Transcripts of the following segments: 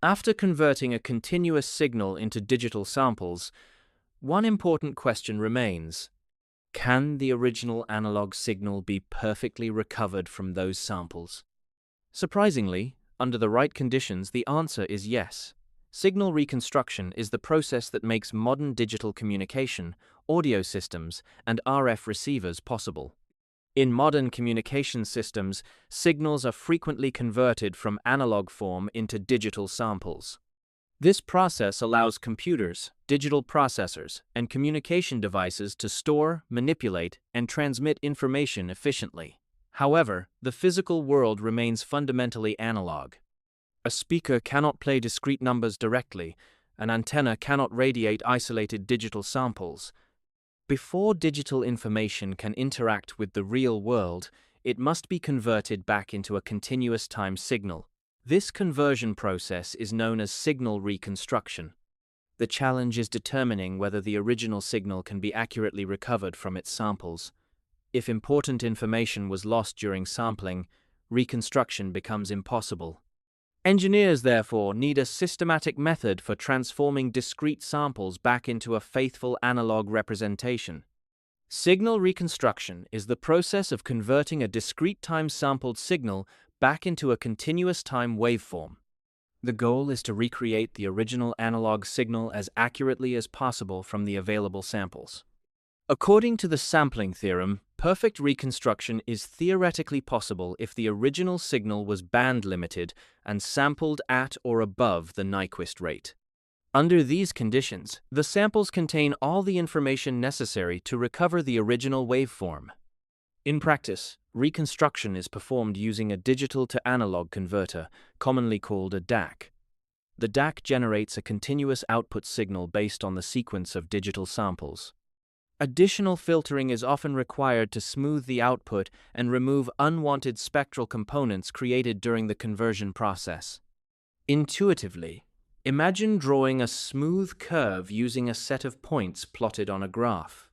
After converting a continuous signal into digital samples, one important question remains. Can the original analog signal be perfectly recovered from those samples? Surprisingly, under the right conditions, the answer is yes. Signal reconstruction is the process that makes modern digital communication, audio systems, and RF receivers possible. In modern communication systems, signals are frequently converted from analog form into digital samples. This process allows computers, digital processors, and communication devices to store, manipulate, and transmit information efficiently. However, the physical world remains fundamentally analog. A speaker cannot play discrete numbers directly, an antenna cannot radiate isolated digital samples. Before digital information can interact with the real world, it must be converted back into a continuous time signal. This conversion process is known as signal reconstruction. The challenge is determining whether the original signal can be accurately recovered from its samples. If important information was lost during sampling, reconstruction becomes impossible. Engineers, therefore, need a systematic method for transforming discrete samples back into a faithful analog representation. Signal reconstruction is the process of converting a discrete time-sampled signal back into a continuous time waveform. The goal is to recreate the original analog signal as accurately as possible from the available samples. According to the sampling theorem, perfect reconstruction is theoretically possible if the original signal was band-limited and sampled at or above the Nyquist rate. Under these conditions, the samples contain all the information necessary to recover the original waveform. In practice, reconstruction is performed using a digital-to-analog converter, commonly called a DAC. The DAC generates a continuous output signal based on the sequence of digital samples. Additional filtering is often required to smooth the output and remove unwanted spectral components created during the conversion process. Intuitively, imagine drawing a smooth curve using a set of points plotted on a graph.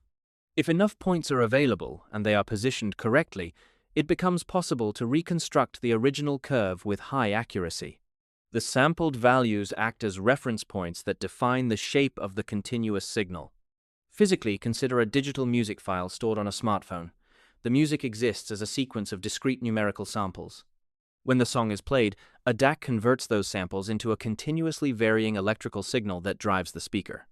If enough points are available and they are positioned correctly, it becomes possible to reconstruct the original curve with high accuracy. The sampled values act as reference points that define the shape of the continuous signal. Physically, consider a digital music file stored on a smartphone. The music exists as a sequence of discrete numerical samples. When the song is played, a DAC converts those samples into a continuously varying electrical signal that drives the speaker.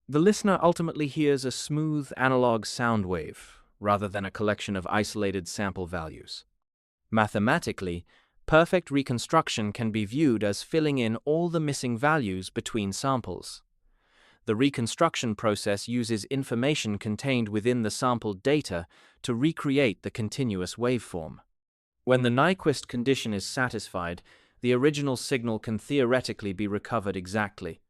The listener ultimately hears a smooth analog sound wave, rather than a collection of isolated sample values. Mathematically, perfect reconstruction can be viewed as filling in all the missing values between samples. The reconstruction process uses information contained within the sampled data to recreate the continuous waveform. When the Nyquist condition is satisfied, the original signal can theoretically be recovered exactly.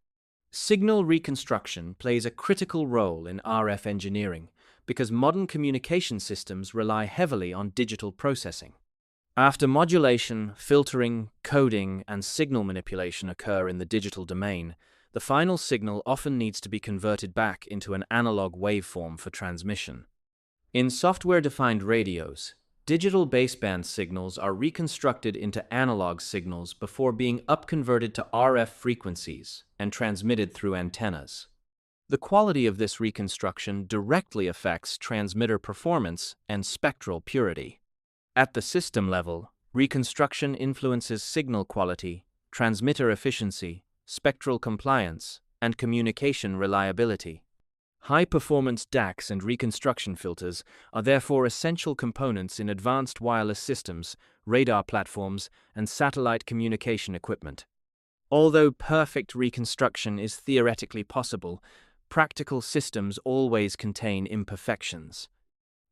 Signal reconstruction plays a critical role in RF engineering because modern communication systems rely heavily on digital processing. After modulation, filtering, coding, and signal manipulation occur in the digital domain, the final signal often needs to be converted back into an analog waveform for transmission. In software-defined radios, digital baseband signals are reconstructed into analog signals before being upconverted to RF frequencies and transmitted through antennas. The quality of this reconstruction directly affects transmitter performance and spectral purity. At the system level, reconstruction influences signal quality, transmitter efficiency, spectral compliance, and communication reliability. High-performance DACs and reconstruction filters are therefore essential components in advanced wireless systems, radar platforms, and satellite communication equipment. Although perfect reconstruction is theoretically possible, practical systems always contain imperfections.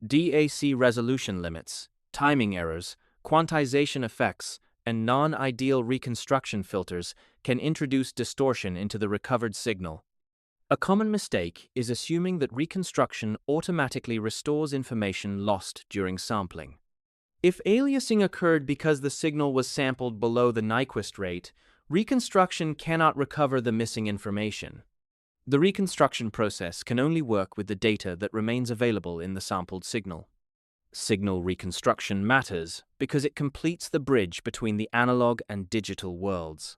DAC resolution limits, timing errors, quantization effects, and non-ideal reconstruction filters can introduce distortion into the recovered signal. A common mistake is assuming that reconstruction automatically restores information lost during sampling. If aliasing occurred because the signal was sampled below the Nyquist rate, reconstruction cannot recover the missing information. The reconstruction process can only work with the data that remains available in the sampled signal. Signal reconstruction matters because it completes the bridge between the analog and digital worlds.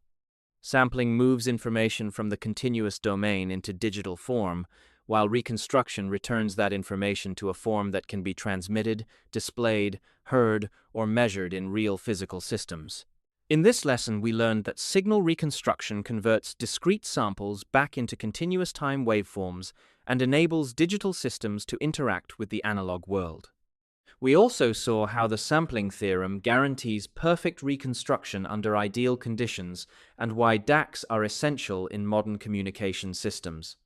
Sampling moves information from the continuous domain into digital form, while reconstruction returns that information to a form that can be transmitted, displayed, heard, or measured in real physical systems. In this lesson, we learned that signal reconstruction converts discrete samples back into continuous time waveforms and enables digital systems to interact with the analog world. We also saw how the sampling theorem guarantees perfect reconstruction under ideal conditions and why DACs are essential in modern communication systems.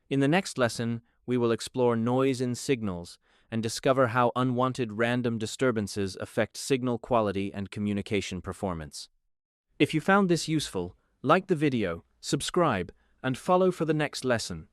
In the next lesson, we will explore noise in signals and discover how unwanted random disturbances affect signal quality and communication performance. If you found this useful, like the video, subscribe, and follow for the next lesson.